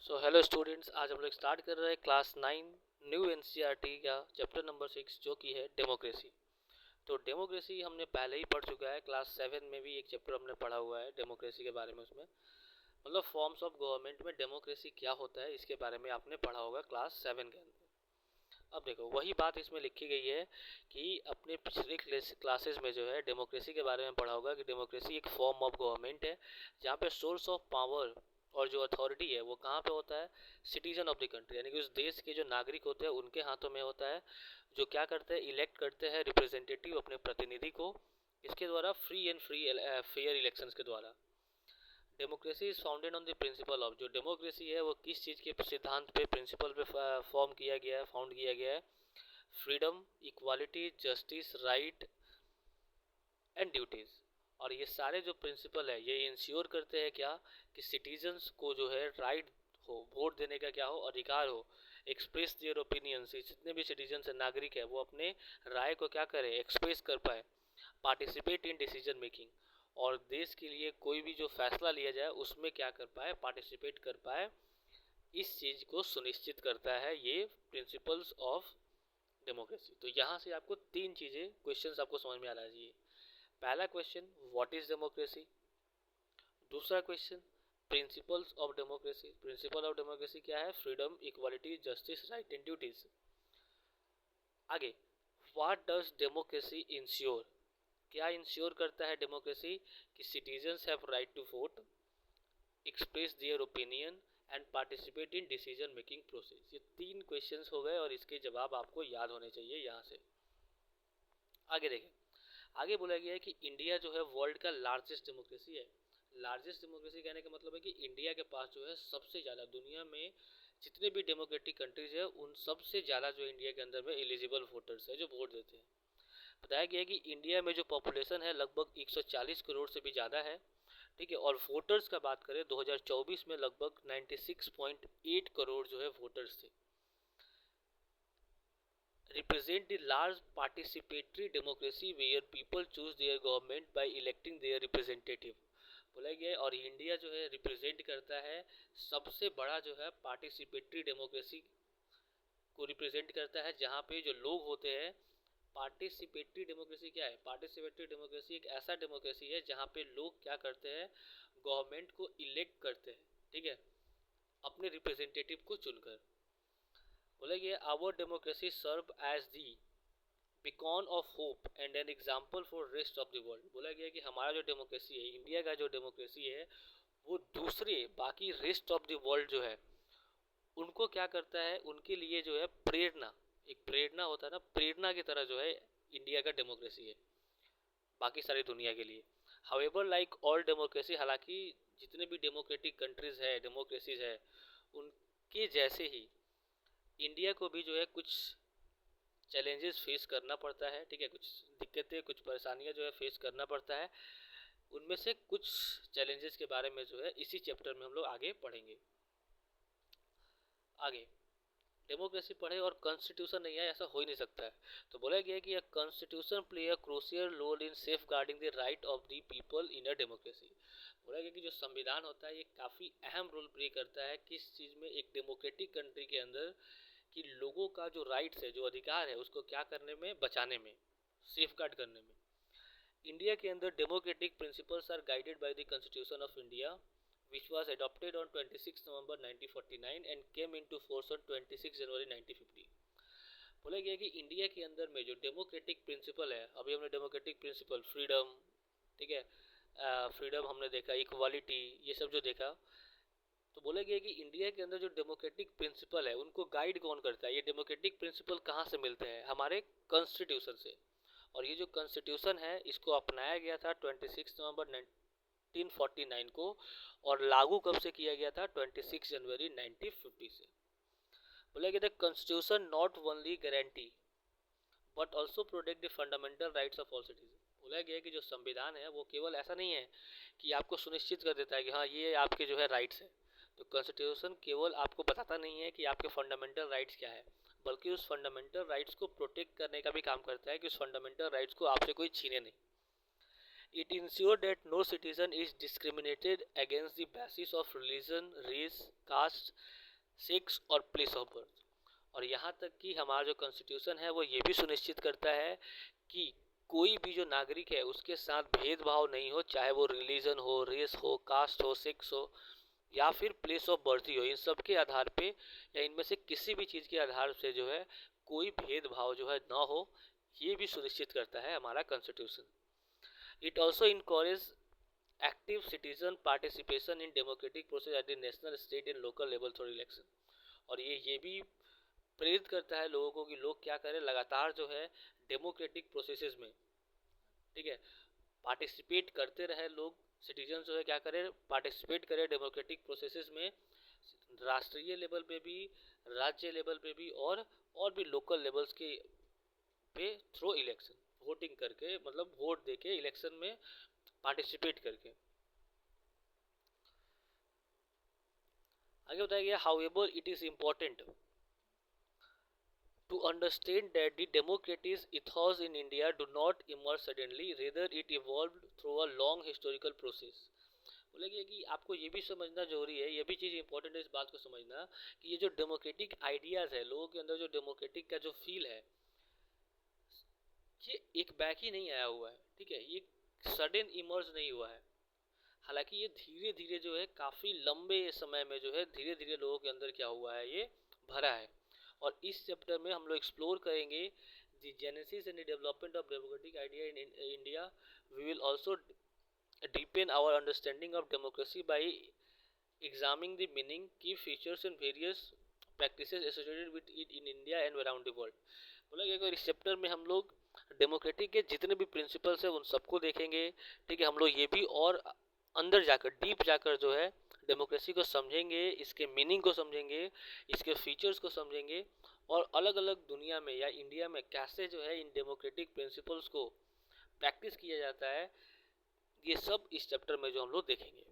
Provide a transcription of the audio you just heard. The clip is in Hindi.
सो हेलो स्टूडेंट्स, आज हम लोग स्टार्ट कर रहे हैं क्लास 9 न्यू एनसीईआरटी का चैप्टर नंबर 6 जो कि है डेमोक्रेसी। तो डेमोक्रेसी हमने पहले ही पढ़ चुका है, क्लास 7 में भी एक चैप्टर हमने पढ़ा हुआ है डेमोक्रेसी के बारे में। उसमें मतलब फॉर्म्स ऑफ गवर्नमेंट में डेमोक्रेसी क्या होता है इसके बारे में आपने पढ़ा होगा क्लास 7 के अंदर। अब देखो वही बात इसमें लिखी गई है कि अपने पिछले क्लासेस में जो है डेमोक्रेसी के बारे में पढ़ा होगा कि डेमोक्रेसी एक फॉर्म ऑफ गवर्नमेंट है जहाँ पे सोर्स ऑफ पावर और जो अथॉरिटी है वो कहाँ पे होता है, सिटीजन ऑफ द कंट्री, यानी कि उस देश के जो नागरिक होते हैं उनके हाथों में होता है, जो क्या करते हैं, इलेक्ट करते हैं रिप्रेजेंटेटिव अपने प्रतिनिधि को, इसके द्वारा फ्री एंड फेयर इलेक्शंस के द्वारा। Democracy is founded on the principle of, जो डेमोक्रेसी है वो किस चीज़ के सिद्धांत पे, प्रिंसिपल पे फॉर्म किया गया है, फाउंड किया गया है, freedom, equality, justice, right and duties. और ये सारे जो प्रिंसिपल है ये इंश्योर करते हैं क्या, कि सिटीजन्स को जो है राइट हो, वोट देने का क्या हो, अधिकार हो, एक्सप्रेस देयर ओपिनियन, जितने भी सिटीजन है, नागरिक है, वो अपने राय को क्या करे, एक्सप्रेस कर पाए, पार्टिसिपेट इन डिसीजन मेकिंग, और देश के लिए कोई भी जो फैसला लिया जाए उसमें क्या कर पाए, पार्टिसिपेट कर पाए। इस चीज को सुनिश्चित करता है ये प्रिंसिपल्स ऑफ डेमोक्रेसी। तो यहाँ से आपको तीन चीजें, क्वेश्चंस आपको समझ में आना चाहिए। पहला क्वेश्चन, व्हाट इज डेमोक्रेसी। दूसरा question, principles of democracy. Principle of democracy क्या है, freedom, equality, justice, right and duties. आगे, व्हाट डज डेमोक्रेसी इंश्योर, क्या इंश्योर करता है डेमोक्रेसी, कि citizens have right to vote, express their opinion and participate in decision making process. ये तीन क्वेश्चंस हो गए और इसके जवाब आपको याद होने चाहिए यहाँ से। आगे देखें, आगे बोला गया है कि इंडिया जो है वर्ल्ड का लार्जेस्ट डेमोक्रेसी है। लार्जेस्ट डेमोक्रेसी कहने का मतलब है कि इंडिया के पास जो है सबसे ज़्यादा, दुनिया में जितने भी डेमोक्रेटिक कंट्रीज है उन सबसे ज़्यादा जो इंडिया के अंदर में एलिजिबल वोटर्स है जो वोट देते हैं। बताया गया है कि इंडिया में जो पॉपुलेशन है लगभग 140 करोड़ से भी ज़्यादा है, ठीक है। और वोटर्स का बात करें 2024 में लगभग 96.8 करोड़ जो है वोटर्स थे। Represent the large participatory democracy where people choose their government by electing their representative, बोला गया। और इंडिया जो है रिप्रेजेंट करता है सबसे बड़ा जो है पार्टिसिपेटरी डेमोक्रेसी को रिप्रेजेंट करता है, जहाँ पे जो लोग होते हैं, पार्टिसिपेटरी डेमोक्रेसी क्या है, पार्टिसिपेटरी डेमोक्रेसी एक ऐसा डेमोक्रेसी है जहाँ पे लोग क्या करते हैं, गवर्नमेंट को इलेक्ट करते हैं, ठीक है, अपने रिप्रेजेंटेटिव को चुनकर। बोला गया our democracy serve as the beacon of hope and an example for rest of the world. बोला गया कि हमारा जो डेमोक्रेसी है, इंडिया का जो डेमोक्रेसी है, वो दूसरे बाकी रेस्ट ऑफ द वर्ल्ड जो है उनको क्या करता है, उनके लिए जो है प्रेरणा, एक प्रेरणा होता है ना, प्रेरणा की तरह जो है इंडिया का डेमोक्रेसी है बाकी सारी दुनिया के लिए। हाउएवर लाइक ऑल डेमोक्रेसी, हालांकि जितने भी डेमोक्रेटिक कंट्रीज है, डेमोक्रेसीज है, उनके जैसे ही इंडिया को भी जो है कुछ चैलेंजेस फेस करना पड़ता है, ठीक है, कुछ दिक्कतें, कुछ परेशानियां जो है फेस करना पड़ता है। उनमें से कुछ चैलेंजेस के बारे में जो है इसी चैप्टर में हम लोग आगे पढ़ेंगे। आगे, डेमोक्रेसी पढ़े और कॉन्स्टिट्यूशन नहीं आए, ऐसा हो ही नहीं सकता है। तो बोला गया कि constitution play a crucial role in safeguarding the right of the people in a democracy. बोला गया कि जो संविधान होता है ये काफ़ी अहम रोल प्ले करता है किस चीज़ में, एक डेमोक्रेटिक कंट्री के अंदर, कि लोगों का जो राइट्स है, जो अधिकार है, उसको क्या करने में, बचाने में, सेफ गार्ड करने में। इंडिया के अंदर democratic principles are guided by the constitution of India which was adopted on 26 November 1949 and came into force on 26 जनवरी 1950। बोला गया कि इंडिया के अंदर में जो डेमोक्रेटिक प्रिंसिपल है, अभी हमने डेमोक्रेटिक प्रिंसिपल, फ्रीडम, ठीक है, फ्रीडम हमने देखा, इक्वालिटी, ये सब जो देखा, तो बोला गया कि इंडिया के अंदर जो डेमोक्रेटिक प्रिंसिपल है उनको गाइड कौन करता है, ये डेमोक्रेटिक प्रिंसिपल कहाँ से मिलते हैं, हमारे कॉन्स्टिट्यूशन से। और ये जो कॉन्स्टिट्यूशन है इसको अपनाया गया था 26 नवंबर 1949 को, और लागू कब से किया गया था, 26 जनवरी 1950 से। बोला गया था constitution not only guarantee but also protect the fundamental rights of all citizen. बोला गया कि जो संविधान है वो केवल ऐसा नहीं है कि आपको सुनिश्चित कर देता है कि हाँ ये आपके जो है राइट्स है। तो कॉन्स्टिट्यूशन केवल आपको बताता नहीं है कि आपके फंडामेंटल राइट्स क्या है, बल्कि उस फंडामेंटल राइट्स को प्रोटेक्ट करने का भी काम करता है कि उस फंडामेंटल राइट्स को आपसे कोई छीने नहीं। It ensures that no citizen is discriminated against the basis of religion, race, caste, sex और प्लेस ऑफ बर्थ। और यहाँ तक कि हमारा जो कॉन्स्टिट्यूशन है वो ये भी सुनिश्चित करता है कि कोई भी जो नागरिक है उसके साथ भेदभाव नहीं हो, चाहे वो रिलीजन हो, रेस हो, कास्ट हो, सेक्स हो या फिर प्लेस ऑफ बर्थ ही हो। इन सब के आधार पे या इनमें से किसी भी चीज़ के आधार से जो है कोई भेदभाव जो है ना हो, ये भी सुनिश्चित करता है हमारा constitution. It also encourage active citizen participation in democratic process at the national, state and local level through election. और ये भी प्रेरित करता है लोगों को कि लोग क्या करें, लगातार जो है डेमोक्रेटिक प्रोसेसेस में, ठीक है, पार्टिसिपेट करते रहे लोग। सिटीजन जो है क्या करें, पार्टिसिपेट करें डेमोक्रेटिक प्रोसेसेस में, राष्ट्रीय लेवल पे भी, राज्य लेवल पे भी और भी लोकल लेवल्स के पे थ्रू इलेक्शन, वोटिंग करके, मतलब वोट देके इलेक्शन में पार्टिसिपेट करके। आगे बताया गया, however it is important to understand that the democratic ethos in India do not emerge suddenly, rather it evolved through a long historical process। बोलेंगे कि आपको ये भी समझना जरूरी है, ये भी चीज़ इंपॉर्टेंट है इस बात को समझना कि ये जो डेमोक्रेटिक आइडियाज़ है, लोगों के अंदर जो डेमोक्रेटिक का जो फील है, ये एक बैक ही नहीं आया हुआ है, ठीक है, ये सडन इमर्ज नहीं हुआ है। हालांकि ये धीरे धीरे जो है काफ़ी लंबे समय में जो है धीरे धीरे लोगों के अंदर क्या हुआ है, ये भरा है। और इस चैप्टर में हम लोग एक्सप्लोर करेंगे the genesis and the development of democratic idea in India. We will also deepen our understanding of democracy by examining the meaning, key features and various practices associated with it in India and around the world। बोला गया इस चैप्टर में हम लोग डेमोक्रेटिक के जितने भी प्रिंसिपल्स हैं उन सबको देखेंगे, ठीक है। हम लोग ये भी और अंदर जाकर, डीप जाकर जो है डेमोक्रेसी को समझेंगे, इसके मीनिंग को समझेंगे, इसके फीचर्स को समझेंगे, और अलग अलग दुनिया में या इंडिया में कैसे जो है इन डेमोक्रेटिक प्रिंसिपल्स को प्रैक्टिस किया जाता है, ये सब इस चैप्टर में जो हम लोग देखेंगे।